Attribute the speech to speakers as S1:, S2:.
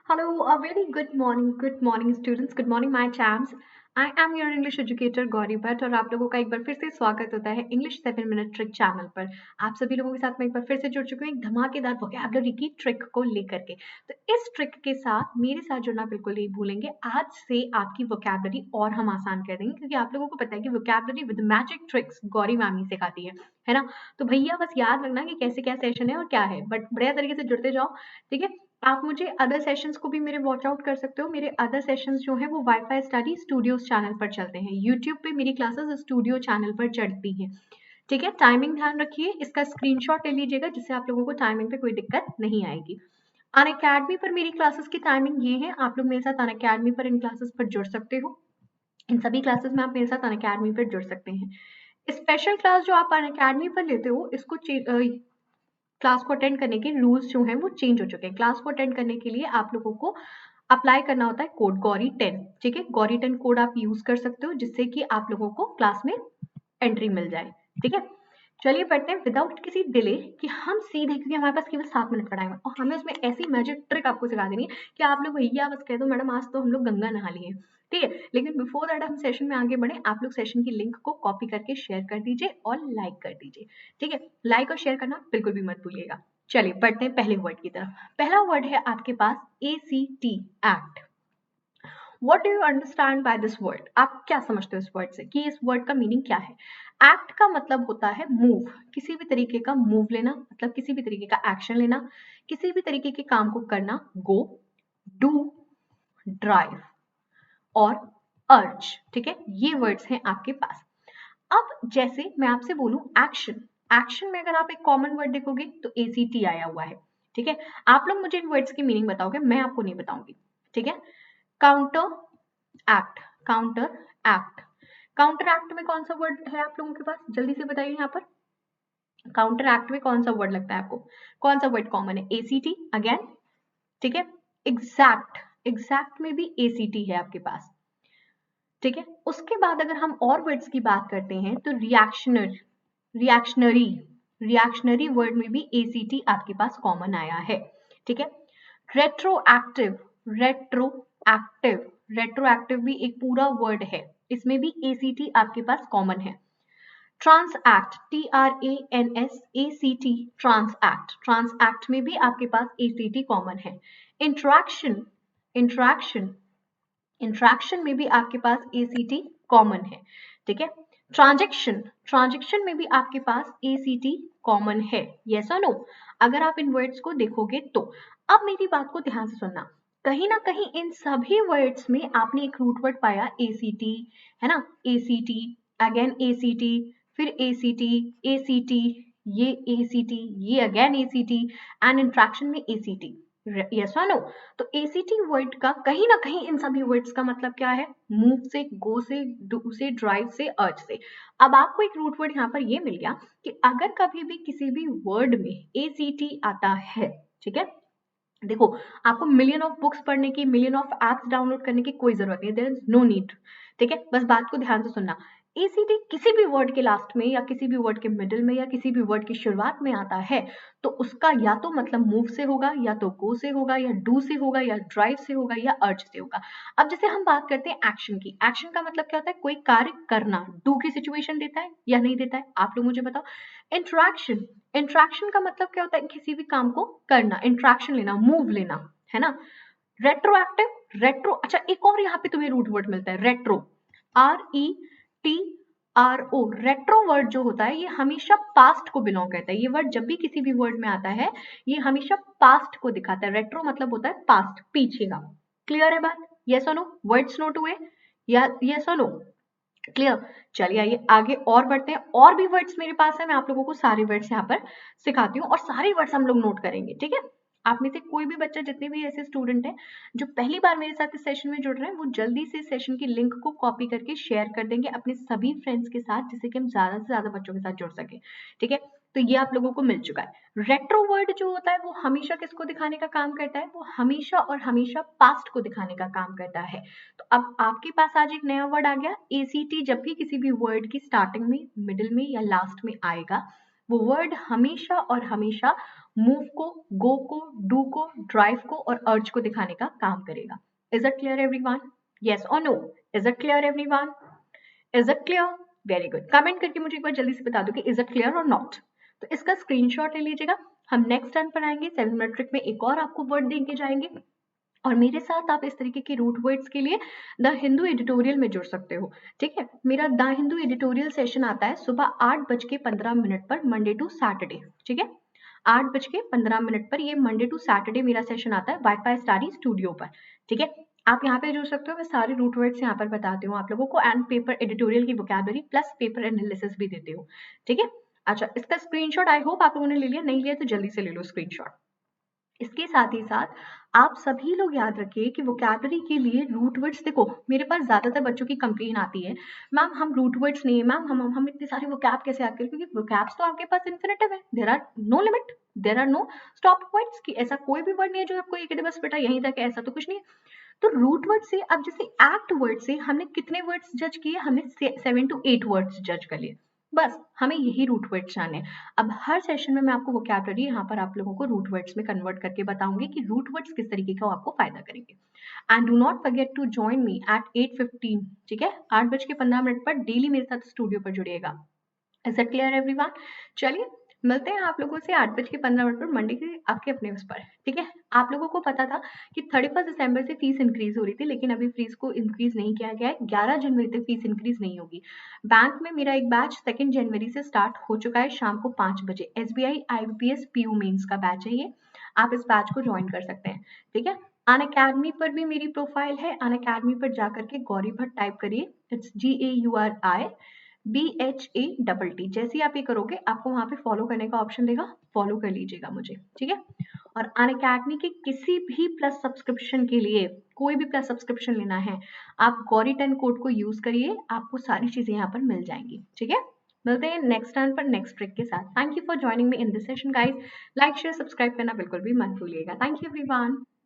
S1: Hello, a very good morning students, good morning my champs. I am your English educator Gauri Bhatt और आप लोगों का एक बार फिर से स्वागत होता है इंग्लिश 7 मिनट ट्रिक चैनल पर। आप सभी लोगों के साथ मैं एक बार फिर से जुड़ चुकी हूँ एक धमाकेदार वोकैबुलरी की ट्रिक को लेकर के। तो इस ट्रिक के साथ मेरे साथ जुड़ना बिल्कुल नहीं भूलेंगे। आज से आपकी वोकैबुलरी और हम आसान कर देंगे क्योंकि आप लोगों को पता है कि vocabulary with magic tricks Gauri ma'am सिखाती है ना। तो भैया बस याद रखना कि कैसे क्या सेशन है और क्या है, बट बढ़िया तरीके से जुड़ते जाओ, ठीक है। आप मुझे अदर सेशंस को भी मेरे वॉच आउट कर सकते हो। मेरे अदर सेशंस जो हैं वो वाईफाई स्टडी स्टूडियोज चैनल पर चलते हैं। यूट्यूब पे मेरी क्लासेस स्टूडियो चैनल पर चढ़ती हैं, ठीक है। टाइमिंग ध्यान रखिए, इसका स्क्रीनशॉट ले लीजिएगा जिससे आप लोगों को टाइमिंग पे कोई दिक्कत नहीं आएगी। अनअकैडमी पर मेरी क्लासेस की टाइमिंग ये है, आप लोग मेरे साथ अनअकैडमी पर इन क्लासेस पर जुड़ सकते हो। इन सभी क्लासेस में आप मेरे साथ अनअकैडमी पर जुड़ सकते हैं। स्पेशल क्लास जो आप अनअकैडमी पर लेते हो इसको क्लास को अटेंड करने के रूल्स जो हैं वो चेंज हो चुके हैं। क्लास को अटेंड करने के लिए आप लोगों को अप्लाई करना होता है कोड गौरी10, ठीक है। गौरी10 कोड आप यूज कर सकते हो जिससे कि आप लोगों को क्लास में एंट्री मिल जाए, ठीक है। चलिए पढ़ते हैं विदाउट किसी डिले कि हम सीधे, क्योंकि हमारे पास केवल 7 मिनट का टाइम है और हमें उसमें ऐसी मैजिक ट्रिक आपको सिखा देनी है कि आप लोग भैया बस कह दो मैडम आज तो हम लोग गंगा नहा लिए, ठीक है। लेकिन बिफोर दैट हम सेशन में आगे बढ़े, आप लोग सेशन की लिंक को कॉपी करके शेयर कर दीजिए और लाइक कर दीजिए, ठीक है। लाइक और शेयर करना बिल्कुल भी मत भूलिएगा। चलिए बढ़ते हैं पहले वर्ड की तरफ। पहला वर्ड है आपके पास ACT, act. What do you understand by this word? आप क्या समझते हो इस वर्ड से कि इस वर्ड का मीनिंग क्या है? एक्ट का मतलब होता है मूव, किसी भी तरीके का मूव लेना, मतलब किसी भी तरीके का एक्शन लेना, किसी भी तरीके के काम को करना। गो, डू, ड्राइव और अर्ज, ठीक है। ये वर्ड्स हैं आपके पास। अब जैसे मैं आपसे बोलूं एक्शन, एक्शन में अगर आप एक कॉमन वर्ड देखोगे तो ACT आया हुआ है, ठीक है। आप लोग मुझे इन वर्ड्स की मीनिंग बताओगे, मैं आपको नहीं बताऊंगी, ठीक है। Counter act, counter act, counter act में कौन सा वर्ड है आप लोगों के पास, जल्दी से बताइए। यहाँ पर काउंटर एक्ट में कौन सा वर्ड लगता है आपको, कौन सा वर्ड कॉमन है? ACT अगेन, ठीक है। एग्जैक्ट, एग्जैक्ट में भी ACT है आपके पास, ठीक है। उसके बाद अगर हम और वर्ड्स की बात करते हैं तो रिएक्शनरी, रिएक्शनरी, रिएक्शनरी वर्ड में भी ACT आपके पास कॉमन आया है, ठीक है। रेट्रोएक्टिव, रेट्रोएक्टिव, रेट्रोएक्टिव भी एक पूरा वर्ड है, इसमें भी ACT आपके पास कॉमन है। ट्रांसएक्ट, TRANSACT, ट्रांसएक्ट, ट्रांसएक्ट में भी आपके पास ACT कॉमन है। इंट्रैक्शन, इंट्रैक्शन, इंट्रैक्शन में भी आपके पास ACT कॉमन है, ठीक है। ट्रांजेक्शन, ट्रांजेक्शन में भी आपके पास ACT कॉमन है। यस और नो? अगर आप इन वर्ड्स को देखोगे तो अब मेरी बात को ध्यान से सुनना, कहीं ना कहीं इन सभी वर्ड्स में आपने एक रूट वर्ड पाया ACT, है ना। ACT अगेन ACT, फिर ACT, ACT, ये ACT, ये अगेन ACT एंड इंट्रैक्शन में ACT। यस और नो? तो ACT वर्ड का कहीं ना कहीं इन सभी वर्ड्स का मतलब क्या है? मूव से, गो से, डू से, ड्राइव से, अर्ज से। अब आपको एक रूट वर्ड यहाँ पर ये मिल गया कि अगर कभी भी किसी भी वर्ड में ACT आता है, ठीक है, देखो आपको मिलियन ऑफ बुक्स पढ़ने की, मिलियन ऑफ एप्स डाउनलोड करने की कोई जरूरत नहीं, देयर इज नो नीड, ठीक है। बस बात को ध्यान से सुनना, ACT किसी भी वर्ड के लास्ट में या किसी भी वर्ड के मिडिल में या किसी भी वर्ड की शुरुआत में आता है तो उसका या तो मतलब मूव से होगा, या तो गो से होगा, या डू से होगा, या ड्राइव से होगा, या अर्ज से होगा। अब जैसे हम बात करते हैं एक्शन की, एक्शन का मतलब क्या होता है? कोई कार्य करना, डू की सिचुएशन देता है या नहीं देता है, आप लोग मुझे बताओ। इंट्रैक्शन, इंट्रैक्शन का मतलब क्या होता है? किसी भी काम को करना, इंट्रैक्शन लेना, मूव लेना, है ना। रेट्रोएक्टिव, रेट्रो, अच्छा एक और यहाँ पे तुम्हें रूट वर्ड मिलता है, रेट्रो, RETRO। रेट्रो वर्ड जो होता है ये हमेशा पास्ट को बिलोंग करता है। ये वर्ड जब भी किसी भी वर्ड में आता है ये हमेशा पास्ट को दिखाता है। रेट्रो मतलब होता है पास्ट, पीछे का। क्लियर है बात? यस और नो? वर्ड्स नोट हुए या यस और नो? क्लियर? चलिए आइए आगे और बढ़ते हैं। और भी वर्ड्स मेरे पास है, मैं आप लोगों को सारे वर्ड्स यहाँ पर सिखाती हूँ और सारे वर्ड्स हम लोग नोट करेंगे, ठीक है। आप में से कोई भी बच्चा, जितने भी ऐसे स्टूडेंट हैं जो पहली बार मेरे साथ इस सेशन में जुड़ रहे हैं, वो जल्दी से सेशन की लिंक को कॉपी करके शेयर कर देंगे अपने सभी फ्रेंड्स के साथ, जिससे कि हम ज्यादा से ज्यादा बच्चों के साथ जुड़ सके, ठीक है। तो ये आप लोगों को मिल चुका है। रेट्रो वर्ड जो होता है वो हमेशा किसको दिखाने का काम करता है? वो हमेशा और हमेशा पास्ट को दिखाने का काम करता है। तो अब आपके पास आज एक नया वर्ड आ गया ACT। जब भी किसी भी वर्ड की स्टार्टिंग में, मिडिल में या लास्ट में आएगा वो वर्ड हमेशा और हमेशा मूव को, गो को, डू को, ड्राइव को और अर्ज को दिखाने का काम करेगा। Is it clear everyone? Yes और no? Is it clear everyone? Is it clear? Very good. Comment करके मुझे एक बार जल्दी से बता दो कि इज इट क्लियर और नॉट। तो इसका स्क्रीनशॉट ले लीजिएगा। हम नेक्स्ट टर्न पर आएंगे। 7 मिनट ट्रिक में एक और आपको वर्ड देके जाएंगे और मेरे साथ आप इस तरीके के रूट वर्ड्स के लिए द हिंदू एडिटोरियल में जुड़ सकते हो। ठीक है, मेरा द हिंदू एडिटोरियल सेशन आता है सुबह 8:15 पर मंडे टू सैटरडे। ठीक है, 8:15 पर ये मंडे टू सैटरडे मेरा सेशन आता है वाईफाई स्टडी स्टूडियो पर। ठीक है, आप यहाँ पे जुड़ सकते हो। मैं सारे रूट वर्ड्स यहाँ पर बताती हूँ आप लोगों को एंड पेपर एडिटोरियल की वोकैबुलरी प्लस पेपर एनालिसिस भी देती हूँ। ठीक है, अच्छा इसका स्क्रीनशॉट आई होप आप लोगों ने ले लिया, नहीं लिया तो जल्दी से ले लो स्क्रीनशॉट। इसके साथ ही साथ आप सभी लोग याद रखिए कि वोकैबुलरी के लिए रूट वर्ड्स, देखो मेरे पास ज्यादातर बच्चों की कंप्लेन आती है मैम हम रूट वर्ड्स नहीं, मैम हम इतने सारे वोकैब कैसे याद करें, क्योंकि वोकैब्स तो आपके पास इन्फिनिटिव है, there are no limit, there are no stop points कि ऐसा कोई भी वर्ड नहीं है जो आपको ये कहते बस बेटा यहीं तक है, ऐसा तो कुछ नहीं है। तो रूट वर्ड से अब जैसे एक्ट वर्ड से हमने कितने वर्ड्स जज किए, हमने 7 to 8 वर्ड्स जज कर लिए, बस हमें यही रूट वर्ड्स जाने। अब हर सेशन में मैं आपको वोकैबुलरी यहाँ पर आप लोगों को रूट वर्ड्स में कन्वर्ट करके बताऊंगी कि रूट वर्ड्स किस तरीके का आपको फायदा करेंगे। And do not forget to join me at 8:15। ठीक है, 8:15 पर डेली मेरे साथ स्टूडियो पर जुड़िएगा। Is it clear everyone? चलिए मिलते हैं आप लोगों से 8:15 पर मंडे के आपके अपने उस पर। ठीक है, आप लोगों को पता था कि 31 दिसंबर से फीस इंक्रीज हो रही थी, लेकिन अभी फीस को इंक्रीज नहीं किया गया है। 11 जनवरी तक फीस इंक्रीज नहीं होगी। बैंक में मेरा एक बैच 2 जनवरी से स्टार्ट हो चुका है शाम को 5 बजे। SBI IBPS PU मेंस का बैच है ये, आप इस बैच को ज्वाइन कर सकते हैं। ठीक है, अनअकैडमी पर भी मेरी प्रोफाइल है, अनअकैडमी पर जाकर के गौरी भट्ट टाइप करिए, इट्स GAURI BHATT। जैसे ही आप ये करोगे आपको वहां पे फॉलो करने का ऑप्शन देगा, फॉलो कर लीजिएगा मुझे। ठीक है, और अनअकैडमी के किसी भी प्लस सब्सक्रिप्शन के लिए, कोई भी प्लस सब्सक्रिप्शन लेना है, आप गौरी10 कोड को यूज करिए, आपको सारी चीजें यहाँ पर मिल जाएंगी। ठीक है, मिलते हैं नेक्स्ट टर्न पर नेक्स्ट ट्रिक के साथ। Thank you for joining me in this session guys. Like share subscribe करना बिल्कुल भी मत भूलिएगा। Thank you everyone.